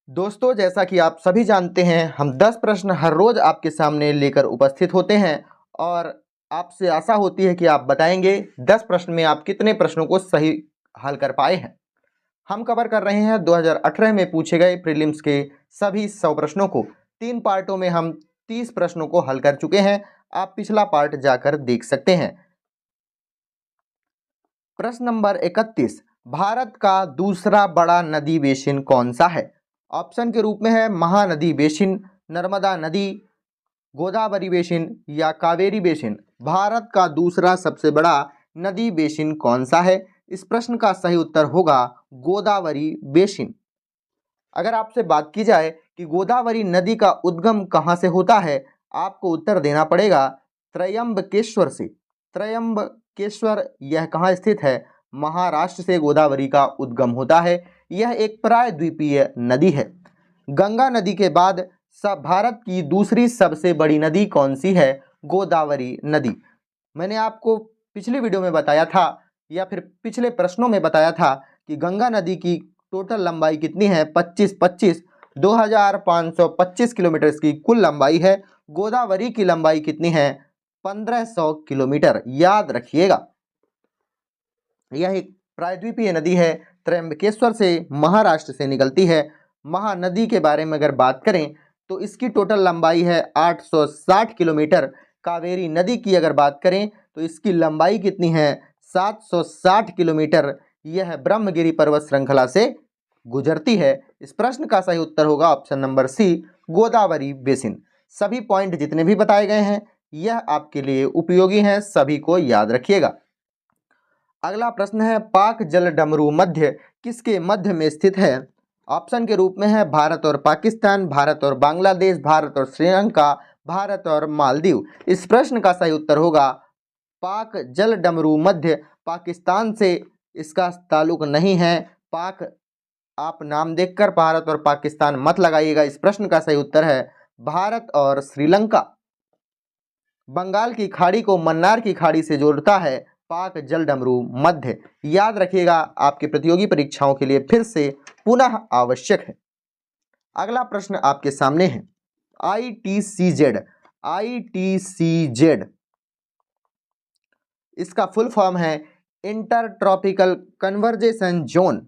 दोस्तों, जैसा कि आप सभी जानते हैं, हम 10 प्रश्न हर रोज आपके सामने लेकर उपस्थित होते हैं और आपसे आशा होती है कि आप बताएंगे 10 प्रश्न में आप कितने प्रश्नों को सही हल कर पाए हैं। हम कवर कर रहे हैं 2018 में पूछे गए प्रीलिम्स के सभी 100 प्रश्नों को। 3 पार्टों में हम 30 प्रश्नों को हल कर चुके हैं। आप पिछला पार्ट जाकर देख सकते हैं। प्रश्न नंबर 31, भारत का दूसरा बड़ा नदी बेसिन कौन सा है? ऑप्शन के रूप में है महानदी बेसिन, नर्मदा नदी, गोदावरी बेसिन या कावेरी बेसिन। भारत का दूसरा सबसे बड़ा नदी बेसिन कौन सा है? इस प्रश्न का सही उत्तर होगा गोदावरी बेसिन। अगर आपसे बात की जाए कि गोदावरी नदी का उद्गम कहाँ से होता है, आपको उत्तर देना पड़ेगा त्रयंबकेश्वर से। त्रयंबकेश्वर यह कहाँ स्थित है? महाराष्ट्र से गोदावरी का उद्गम होता है। यह एक प्रायद्वीपीय नदी है। गंगा नदी के बाद सब भारत की दूसरी सबसे बड़ी नदी कौन सी है? गोदावरी नदी। मैंने आपको पिछली वीडियो में बताया था या फिर पिछले प्रश्नों में बताया था कि गंगा नदी की टोटल लंबाई कितनी है? 2525 किलोमीटर की कुल लंबाई है। गोदावरी की लंबाई कितनी है? 1500 किलोमीटर। याद रखिएगा, यह एक प्रायद्वीपीय नदी है। त्र्यंबकेश्वर से महाराष्ट्र से निकलती है। महानदी के बारे में अगर बात करें तो इसकी टोटल लंबाई है 860 किलोमीटर। कावेरी नदी की अगर बात करें तो इसकी लंबाई कितनी है? 760 किलोमीटर। यह ब्रह्मगिरी पर्वत श्रृंखला से गुजरती है। इस प्रश्न का सही उत्तर होगा option number C, Godavari basin. सभी पॉइंट जितने भी बताए गए हैं यह आपके लिए उपयोगी हैं, सभी को याद रखिएगा। अगला प्रश्न है, पाक जल डमरू मध्य किसके मध्य में स्थित है? ऑप्शन के रूप में है भारत और पाकिस्तान, भारत और बांग्लादेश, भारत और श्रीलंका, भारत और मालदीव। इस प्रश्न का सही उत्तर होगा पाक जल डमरू मध्य। पाकिस्तान से इसका ताल्लुक नहीं है। पाक आप नाम देखकर भारत और पाकिस्तान मत लगाइएगा। इस प्रश्न का सही उत्तर है भारत और श्रीलंका। बंगाल की खाड़ी को मन्नार की खाड़ी से जोड़ता है पाक जल डमरू मध्य। याद रखिएगा, आपके प्रतियोगी परीक्षाओं के लिए फिर से पुनः आवश्यक है। अगला प्रश्न आपके सामने है, ITCZ। ITCZ इसका फुल फॉर्म है इंटर ट्रॉपिकल कन्वर्जेशन जोन।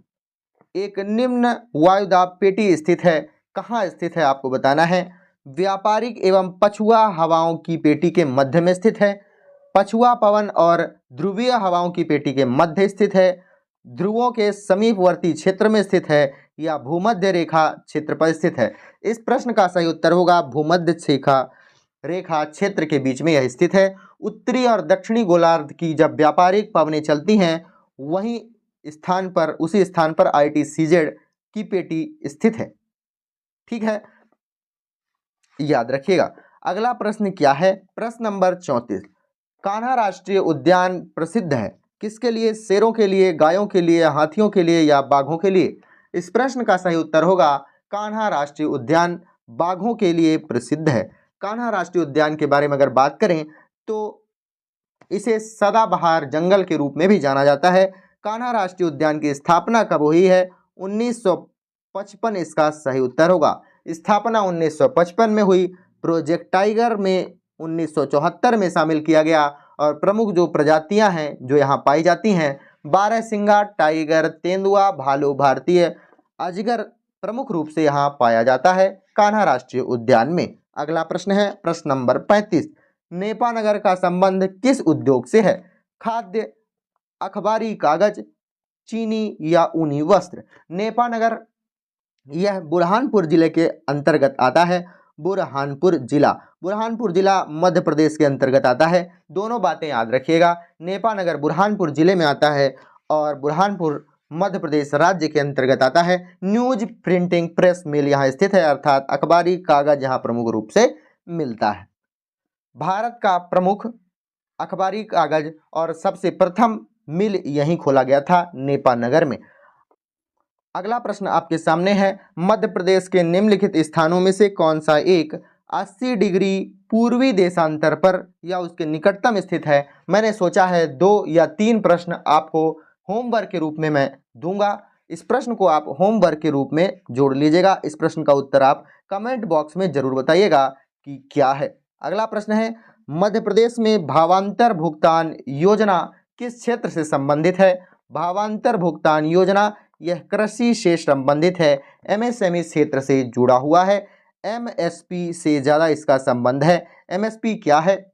एक निम्न वायुदाब पेटी स्थित है। कहाँ स्थित है आपको बताना है। व्यापारिक एवं पछुआ हवाओं की पेटी के मध्य में स्थित है। पछुआ पवन और ध्रुवीय हवाओं की पेटी के मध्य स्थित है। ध्रुवों के समीपवर्ती क्षेत्र में स्थित है या भूमध्य रेखा क्षेत्र पर स्थित है। इस प्रश्न का सही उत्तर होगा भूमध्य रेखा क्षेत्र के बीच में यह स्थित है। उत्तरी और दक्षिणी गोलार्ध की जब व्यापारिक पवनें चलती हैं वहीं स्थान पर, उसी स्थान पर ITCZ की पेटी स्थित है। ठीक है, याद रखिएगा। अगला प्रश्न क्या है? प्रश्न नंबर 34, कान्हा राष्ट्रीय उद्यान प्रसिद्ध है किसके लिए? शेरों के लिए, गायों के लिए, हाथियों के लिए या बाघों के लिए? इस प्रश्न का सही उत्तर होगा कान्हा राष्ट्रीय उद्यान बाघों के लिए प्रसिद्ध है। कान्हा राष्ट्रीय उद्यान के बारे में अगर बात करें तो इसे सदाबहार जंगल के रूप में भी जाना जाता है। कान्हा राष्ट्रीय उद्यान की स्थापना कब हुई है? 1955 इसका सही उत्तर होगा। स्थापना 1955 में हुई। प्रोजेक्ट टाइगर में 1974 में शामिल किया गया और प्रमुख जो प्रजातियां हैं जो यहाँ पाई जाती हैं, बारहसिंगा टाइगर, तेंदुआ, भालू, भारतीय अजगर प्रमुख रूप से यहाँ पाया जाता है कान्हा राष्ट्रीय उद्यान में। अगला प्रश्न है प्रश्न नंबर 35, नेपानगर का संबंध किस उद्योग से है? खाद्य, अखबारी कागज, चीनी या ऊनी वस्त्र। नेपानगर यह बुरहानपुर जिले के अंतर्गत आता है। बुरहानपुर जिला मध्य प्रदेश के अंतर्गत आता है। दोनों बातें याद रखिएगा, नेपानगर बुरहानपुर जिले में आता है और बुरहानपुर मध्य प्रदेश राज्य के अंतर्गत आता है। न्यूज प्रिंटिंग प्रेस मिल यहाँ स्थित है, अर्थात अखबारी कागज यहाँ प्रमुख रूप से मिलता है। भारत का प्रमुख अखबारी कागज और सबसे प्रथम मिल यहीं खोला गया था, नेपानगर में। अगला प्रश्न आपके सामने है, मध्य प्रदेश के निम्नलिखित स्थानों में से कौन सा एक 80 डिग्री पूर्वी देशांतर पर या उसके निकटतम स्थित है? मैंने सोचा है 2 या 3 प्रश्न आपको होमवर्क के रूप में मैं दूंगा। इस प्रश्न को आप होमवर्क के रूप में जोड़ लीजिएगा। इस प्रश्न का उत्तर आप कमेंट बॉक्स में जरूर बताइएगा कि क्या है। अगला प्रश्न है, मध्य प्रदेश में भावांतर भुगतान योजना किस क्षेत्र से संबंधित है? भावांतर भुगतान योजना यह कृषि से संबंधित है, एमएसएमई क्षेत्र से जुड़ा हुआ है, एमएसपी से ज्यादा इसका संबंध है। एमएसपी क्या है?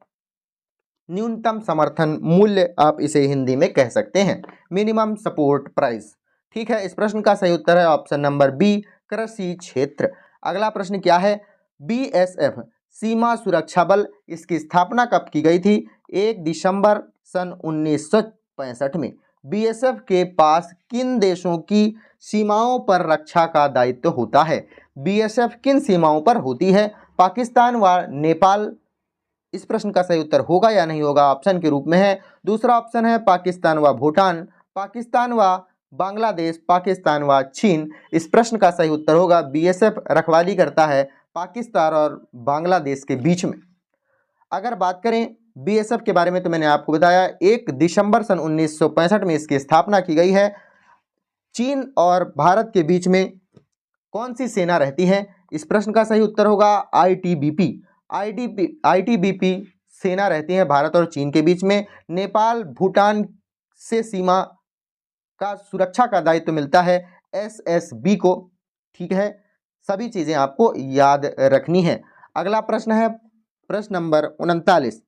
न्यूनतम समर्थन मूल्य आप इसे हिंदी में कह सकते हैं, मिनिमम सपोर्ट प्राइस। ठीक है, इस प्रश्न का सही उत्तर है ऑप्शन नंबर बी, कृषि क्षेत्र। अगला प्रश्न क्या है, बीएसएफ सीमा सुरक्षा बल, इसकी स्थापना कब की गई थी? 1 दिसंबर सन 1965 में। बीएसएफ के पास किन देशों की सीमाओं पर रक्षा का दायित्व होता है? बीएसएफ किन सीमाओं पर होती है? पाकिस्तान व नेपाल। इस प्रश्न का सही उत्तर होगा या नहीं होगा, ऑप्शन के रूप में है। दूसरा ऑप्शन है पाकिस्तान व भूटान, पाकिस्तान व बांग्लादेश, पाकिस्तान व चीन। इस प्रश्न का सही उत्तर होगा बीएसएफ रखवाली करता है पाकिस्तान और बांग्लादेश के बीच में। अगर बात करें बीएसएफ के बारे में तो मैंने आपको बताया 1 दिसंबर सन 1965 में इसकी स्थापना की गई है। चीन और भारत के बीच में कौन सी सेना रहती है? इस प्रश्न का सही उत्तर होगा आईटीबीपी। आईटीबीपी सेना रहती है भारत और चीन के बीच में। नेपाल भूटान से सीमा का सुरक्षा का दायित्व मिलता है एसएसबी को। ठीक है, सभी चीजें आपको याद रखनी है। अगला प्रश्न है प्रश्न नंबर 39।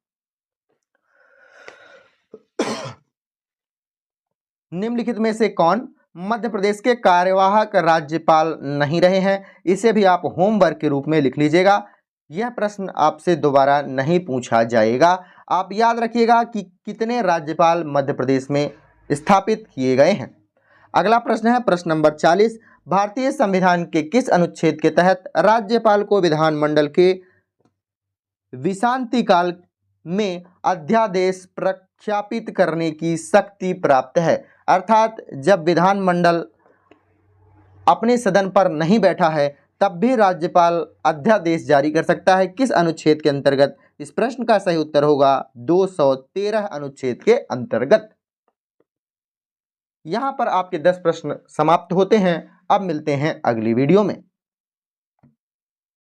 निम्नलिखित में से कौन मध्य प्रदेश के कार्यवाहक राज्यपाल नहीं रहे हैं? इसे भी आप होमवर्क के रूप में लिख लीजिएगा। यह प्रश्न आपसे दोबारा नहीं पूछा जाएगा। आप याद रखिएगा कि कितने राज्यपाल मध्य प्रदेश में स्थापित किए गए हैं। अगला प्रश्न है प्रश्न नंबर 40। भारतीय संविधान के किस अनुच्छेद के तहत राज्यपाल को विधानमंडल के विश्रांति काल में अध्यादेश प्रख्यापित करने की शक्ति प्राप्त है? अर्थात जब विधानमंडल अपने सदन पर नहीं बैठा है तब भी राज्यपाल अध्यादेश जारी कर सकता है। किस अनुच्छेद के अंतर्गत? इस प्रश्न का सही उत्तर होगा 213 अनुच्छेद के अंतर्गत। यहां पर आपके 10 प्रश्न समाप्त होते हैं। अब मिलते हैं अगली वीडियो में।